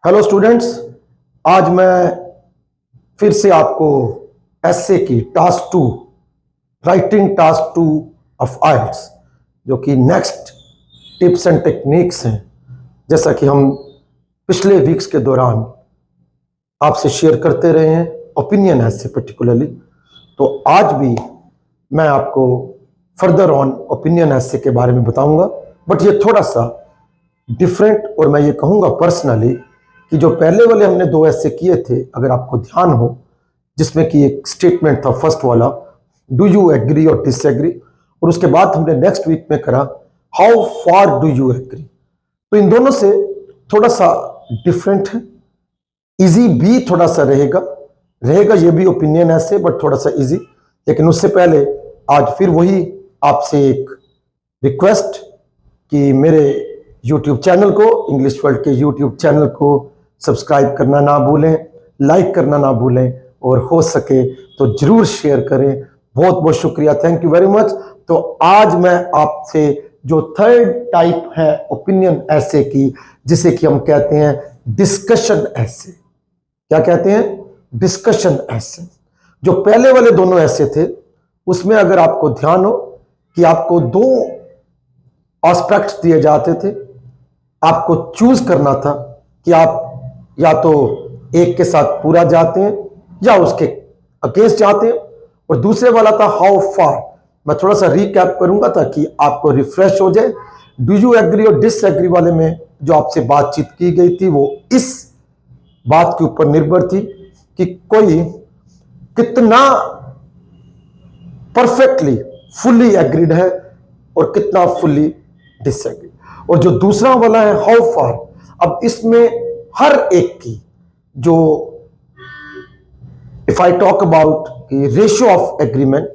Hello students, आज मैं फिर से आपको एसए की टास्क 2 राइटिंग टास्क 2 ऑफ आइल्स जो कि नेक्स्ट टिप्स एंड टेक्निक्स हैं, जैसा कि हम पिछले वीक्स के दौरान आपसे शेयर करते रहे हैं ओपिनियन एसए पर्टिकुलरली। तो आज भी मैं आपको फर्दर ऑन ओपिनियन एसए के बारे में बताऊंगा, बट ये थोड़ा सा डिफरेंट, और मैं ये कहूँगा पर्सनली कि जो पहले वाले हमने 2 ऐसे किए थे, अगर आपको ध्यान हो, जिसमें कि एक स्टेटमेंट था फर्स्ट वाला, डू यू एग्री और डिसएग्री, और उसके बाद हमने नेक्स्ट वीक में करा how far do you agree. तो इन दोनों से थोड़ा सा डिफरेंट है, इजी भी थोड़ा सा रहेगा ये भी ओपिनियन ऐसे, बट थोड़ा सा इजी। लेकिन उससे पहले आज फिर वही आपसे एक रिक्वेस्ट कि मेरे YouTube चैनल को, इंग्लिश वर्ल्ड के YouTube चैनल को सब्सक्राइब करना ना भूलें, लाइक करना ना भूलें, और हो सके तो जरूर शेयर करें। बहुत बहुत शुक्रिया, थैंक यू वेरी मच। तो आज मैं आपसे जो थर्ड टाइप है ओपिनियन ऐसे की, जिसे कि हम कहते हैं डिस्कशन ऐसे। क्या कहते हैं? डिस्कशन ऐसे। जो पहले वाले दोनों ऐसे थे, उसमें अगर आपको ध्यान हो कि आपको 2 एस्पेक्ट्स दिए जाते थे, आपको चूज करना था कि आप या तो एक के साथ पूरा जाते हैं या उसके अगेंस्ट जाते हैं, और दूसरे वाला था हाउ फार। मैं थोड़ा सा रिकैप करूंगा ताकि आपको रिफ्रेश हो जाए। डू यू एग्री और डिसएग्री वाले में जो आपसे बातचीत की गई थी, वो इस बात के ऊपर निर्भर थी कि कोई कितना परफेक्टली फुल्ली एग्रीड है और कितना फुल्ली डिसएग्री। और जो दूसरा वाला है हाउ फार, अब इसमें हर एक की जो if I talk about ratio of agreement,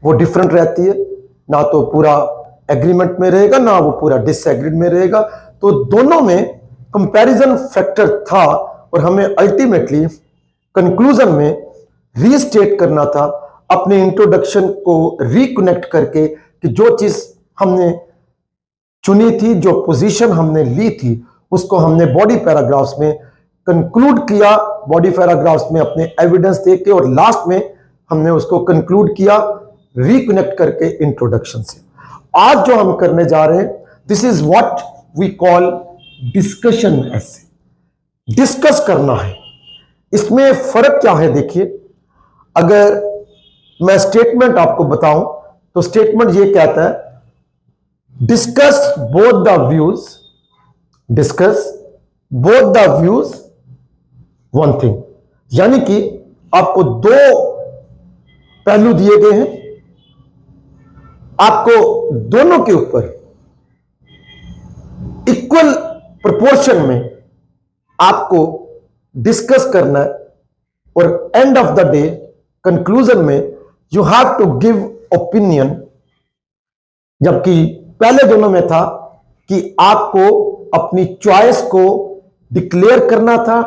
वो डिफरेंट रहती है। ना तो पूरा एग्रीमेंट में रहेगा, ना वो पूरा डिसएग्रीड में रहेगा। तो दोनों में कंपैरिजन फैक्टर था, और हमें अल्टीमेटली कंक्लूजन में रीस्टेट करना था, अपने इंट्रोडक्शन को रिकनेक्ट करके, कि जो चीज हमने चुनी थी, जो पोजीशन हमने ली थी, उसको हमने बॉडी पैराग्राफ्स में कंक्लूड किया, बॉडी पैराग्राफ्स में अपने एविडेंस देके, और लास्ट में हमने उसको कंक्लूड किया रिकनेक्ट करके इंट्रोडक्शन से। आज जो हम करने जा रहे हैं, this is what we call discussion ऐसे। डिस्कस करना है। इसमें फर्क क्या है? देखिए, अगर मैं स्टेटमेंट आपको बताऊं तो स्टेटमेंट ये कहता है discuss both the views, discuss both the views one thing. यानी कि आपको 2 पहलू दिए गए हैं, आपको दोनों के ऊपर इक्वल प्रोपोर्शन में आपको डिस्कस करना है, और end of the day conclusion में you have to give opinion. जबकि पहले दोनों में था कि आपको अपनी चॉइस को डिक्लेयर करना था,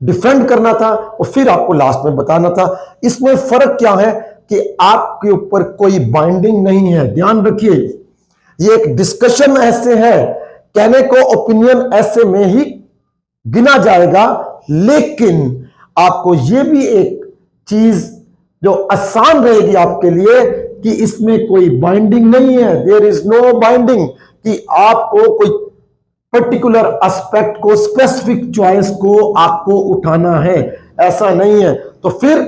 डिफेंड करना था, और फिर आपको लास्ट में बताना था। इसमें फर्क क्या है कि आपके ऊपर कोई बाइंडिंग नहीं है। ध्यान रखिए, ये एक डिस्कशन ऐसे है, कहने को ओपिनियन ऐसे में ही गिना जाएगा, लेकिन आपको यह भी एक चीज जो आसान रहेगी आपके लिए कि इसमें कोई बाइंडिंग नहीं है। देयर इज नो बाइंडिंग कि आपको कोई पर्टिकुलर एस्पेक्ट को, स्पेसिफिक चॉइस को आपको उठाना है, ऐसा नहीं है। तो फिर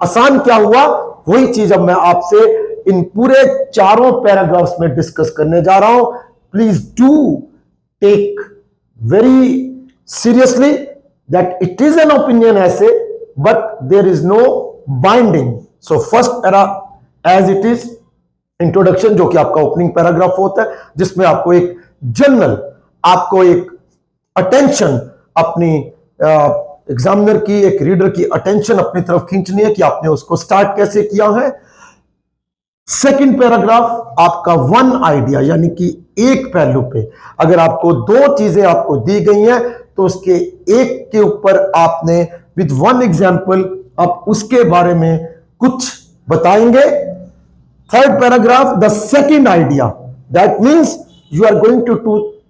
आसान क्या हुआ? वही चीज अब मैं आपसे इन पूरे 4 पैराग्राफ्स में डिस्कस करने जा रहा हूं। Please do take very seriously that it is an opinion essay, but there is no binding. So first para as it is introduction, जो कि आपका ओपनिंग पैराग्राफ होता है, जिसमें आपको एक जनरल, आपको एक अटेंशन, अपनी एग्जामिनर की, एक रीडर की अटेंशन अपनी तरफ खींचनी है कि आपने उसको स्टार्ट कैसे किया है। सेकंड पैराग्राफ आपका वन आइडिया, यानी कि एक पहलू पे अगर आपको 2 चीजें आपको दी गई हैं, तो उसके एक के ऊपर आपने विद वन एग्जांपल आप उसके बारे में कुछ बताएंगे। Third paragraph the second idea, that means you are going to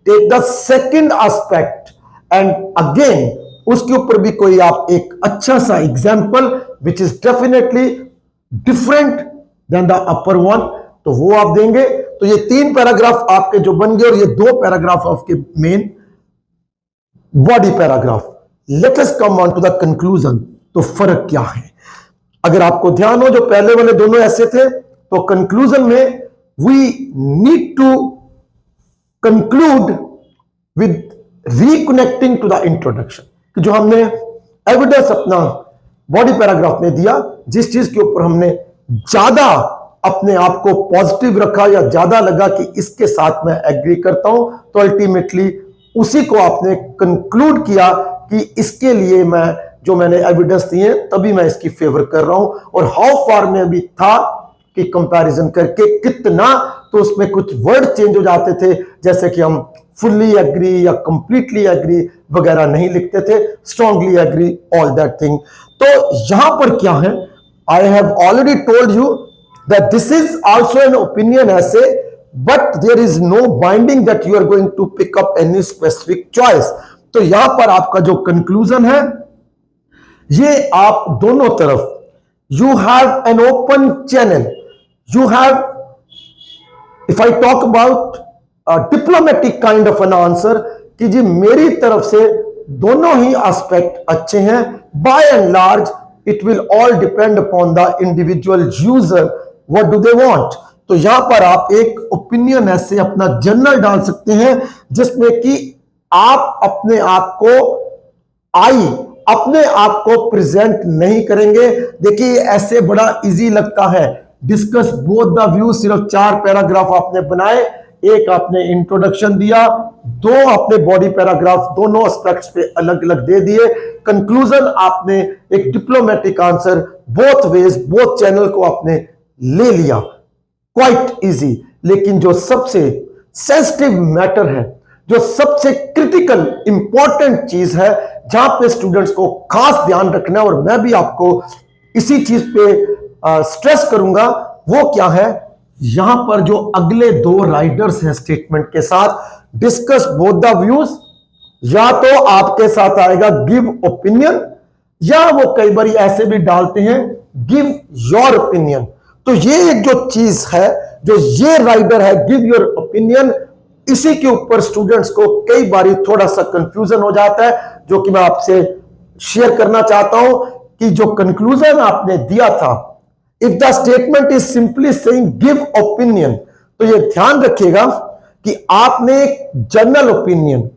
take the second aspect and again उसके ऊपर भी कोई आप एक अच्छा सा example which is definitely different than the upper one, तो वो आप देंगे। तो ये 3 पैराग्राफ आपके जो बन गए और ये 2 पैराग्राफ आपके main body paragraph. Let us come on to the conclusion. तो फर्क क्या है? अगर आपको ध्यान हो, जो पहले वाले दोनों ऐसे थे, तो कंक्लूजन में we need to conclude with reconnecting to the introduction, कि जो हमने एविडेंस अपना बॉडी पैराग्राफ में दिया, जिस चीज के ऊपर हमने ज्यादा अपने आप को पॉजिटिव रखा या ज्यादा लगा कि इसके साथ मैं एग्री करता हूं, तो अल्टीमेटली उसी को आपने कंक्लूड किया कि इसके लिए मैंने एविडेंस दिए तभी मैं इसकी फेवर कर रहा हूं। और हाउ फार में भी था कि कंपैरिजन करके कितना, तो उसमें कुछ वर्ड चेंज हो जाते थे, जैसे कि हम फुल्ली एग्री या कंप्लीटली एग्री वगैरह नहीं लिखते थे, strongly agree, all that thing. तो यहां पर क्या है, I have already told you that this is also an opinion essay, but there is no binding that you are going to pick up any specific choice. तो यहां पर आपका जो कंक्लूजन है, ये आप दोनों तरफ you have an open channel, you have, if I talk about diplomatic kind of an answer, कि जी मेरी तरफ से दोनों ही एस्पेक्ट अच्छे हैं। By and large it will all depend upon the individual user, what do they want. तो यहां पर आप एक ओपिनियन ऐसे अपना जर्नल डाल सकते हैं, जिसमें कि आप अपने आप को प्रेजेंट नहीं करेंगे। देखिए ऐसे बड़ा इजी लगता है, डिस्कस बोथ द व्यू, सिर्फ 4 पैराग्राफ आपने बनाए, एक आपने इंट्रोडक्शन दिया, 2 आपने बॉडी पैराग्राफ दोनों एस्पेक्ट्स पे अलग अलग दे दिए, कंक्लूजन आपने एक diplomatic answer both ways, both channel को आपने ले लिया, क्वाइट इजी। लेकिन जो सबसे सेंसिटिव मैटर है, जो सबसे क्रिटिकल इंपॉर्टेंट चीज है, जहां पे स्टूडेंट्स को खास ध्यान रखना है, और मैं भी आपको इसी चीज पे स्ट्रेस करूंगा, वो क्या है, यहां पर जो अगले 2 राइडर्स हैं स्टेटमेंट के साथ, डिस्कस बोथ द व्यूज, या तो आपके साथ आएगा गिव ओपिनियन, या वो कई बार ऐसे भी डालते हैं गिव योर ओपिनियन। तो ये एक जो चीज है, जो ये राइडर है गिव योर ओपिनियन, इसी के ऊपर स्टूडेंट्स को कई बार थोड़ा सा कंफ्यूजन हो जाता है, जो कि मैं आपसे शेयर करना चाहता हूं कि जो कंक्लूजन आपने दिया था, if the statement is simply saying give opinion, तो ये ध्यान रखिएगा कि आपने एक general opinion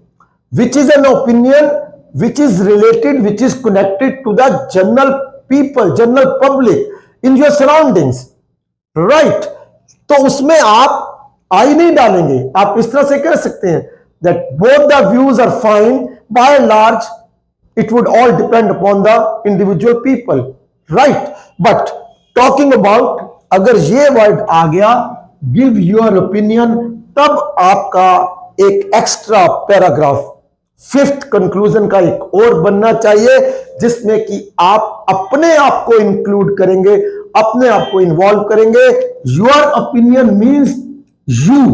which is an opinion which is related, which is connected to the general people, general public in your surroundings, right. तो उसमें आप आई नहीं डालेंगे, आप इस तरह से कह सकते हैं that both the views are fine, by and large it would all depend upon the individual people, right. But talking about, अगर ये वर्ड आ गया गिव योर ओपिनियन, तब आपका एक एक्स्ट्रा पैराग्राफ 5th कंक्लूजन का एक और बनना चाहिए, जिसमें कि आप अपने आप को इंक्लूड करेंगे, अपने आप को इन्वॉल्व करेंगे। योर ओपिनियन मीन्स यू,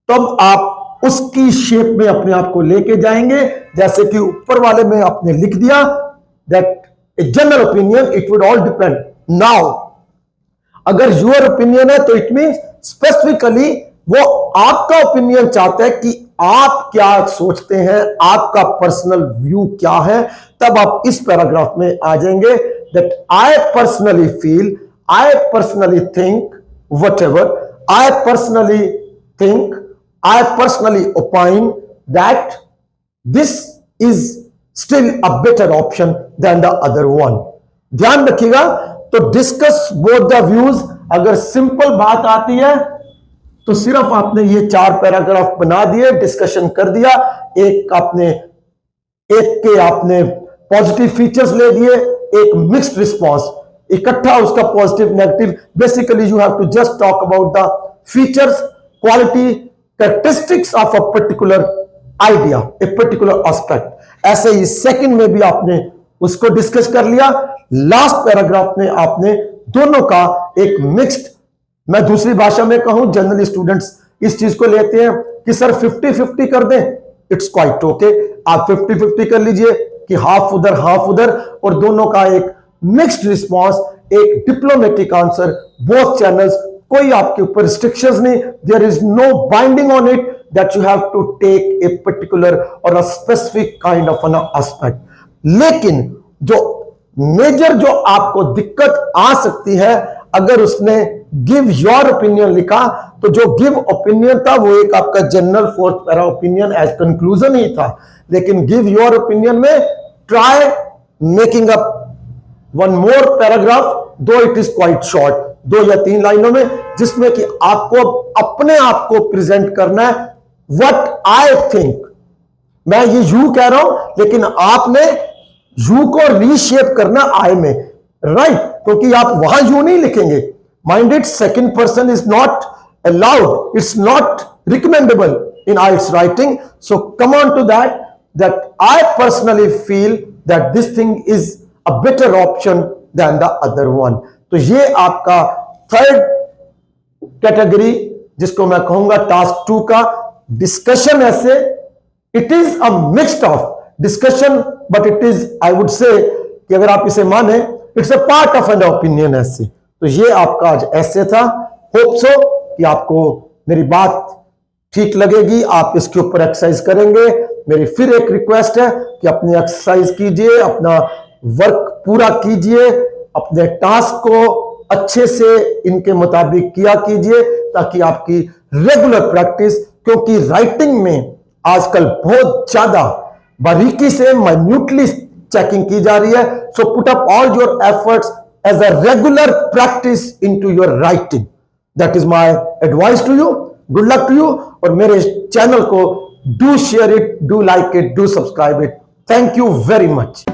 तब आप उसकी शेप में अपने आप को लेके जाएंगे, जैसे कि ऊपर वाले में आपने लिख दिया that a general opinion it would all depend. Now अगर योर ओपिनियन है तो इट मींस स्पेसिफिकली वो आपका ओपिनियन चाहता है कि आप क्या सोचते हैं, आपका पर्सनल व्यू क्या है, तब आप इस पैराग्राफ में आ जाएंगे that I personally feel, I personally think, whatever I personally think, I personally opine that this is still a better option than the other one. ध्यान रखिएगा। तो डिस्कस बोथ द व्यूज, अगर सिंपल बात आती है तो सिर्फ आपने ये 4 पैराग्राफ बना दिए, डिस्कशन कर दिया, एक के आपने पॉजिटिव फीचर्स ले दिए, एक मिक्स्ड रिस्पॉन्स, इकट्ठा उसका positive negative. Basically you have to just talk about the features, quality, characteristics of a particular idea, a particular aspect. ऐसे ही सेकंड में भी आपने उसको डिस्कस कर लिया। लास्ट पैराग्राफ में आपने दोनों का एक मिक्स्ड, मैं दूसरी भाषा में कहूं, जनरली स्टूडेंट्स इस चीज को लेते हैं कि सर 50-50 कर दें, इट्स क्वाइट ओके। आप 50-50 कर लीजिए कि हाफ उधर हाफ उधर, और दोनों का एक मिक्स्ड रिस्पॉन्स, एक डिप्लोमेटिक आंसर, बोथ चैनल्स, कोई आपके ऊपर रिस्ट्रिक्शंस नहीं, there is no binding on it that you have to take a particular और a specific kind of an aspect. लेकिन जो मेजर जो आपको दिक्कत आ सकती है, अगर उसने गिव योर ओपिनियन लिखा, तो जो गिव ओपिनियन था वो एक आपका general fourth para opinion as conclusion ही था, लेकिन गिव योर ओपिनियन में try making up one more paragraph, though it is quite short, 2 या 3 लाइनों में, जिसमें कि आपको अपने आप को प्रेजेंट करना है व्हाट आई थिंक। मैं ये यू कह रहा हूं, लेकिन आपने यू को रीशेप करना आई में, राइट? क्योंकि आप वहां यू नहीं लिखेंगे, mind it, second person is not allowed, it's not recommendable in IELTS writing. So come on to that I personally feel that this thing is a better option than the other one। तो ये आपका third category, जिसको मैं कहूंगा task 2 का discussion ऐसे। It is a mixed of discussion, but it is, I would say कि अगर आप इसे माने, it's a part of N opinion ऐसे। तो ये आपका आज ऐसे था। होप सो कि आपको मेरी बात ठीक लगेगी, आप इसके ऊपर एक्सरसाइज करेंगे। मेरी फिर एक रिक्वेस्ट है कि अपनी एक्सरसाइज कीजिए, अपना वर्क पूरा कीजिए, अपने टास्क को अच्छे से इनके मुताबिक किया कीजिए, ताकि आपकी रेगुलर प्रैक्टिस, क्योंकि राइटिंग में आजकल बहुत ज्यादा बारीकी से माइन्यूटली चेकिंग की जा रही है। So put up all your efforts as a regular practice into your writing. That is my advice to you. Good luck to you. और मेरे चैनल को do share it, do like it, do subscribe it. Thank you very much.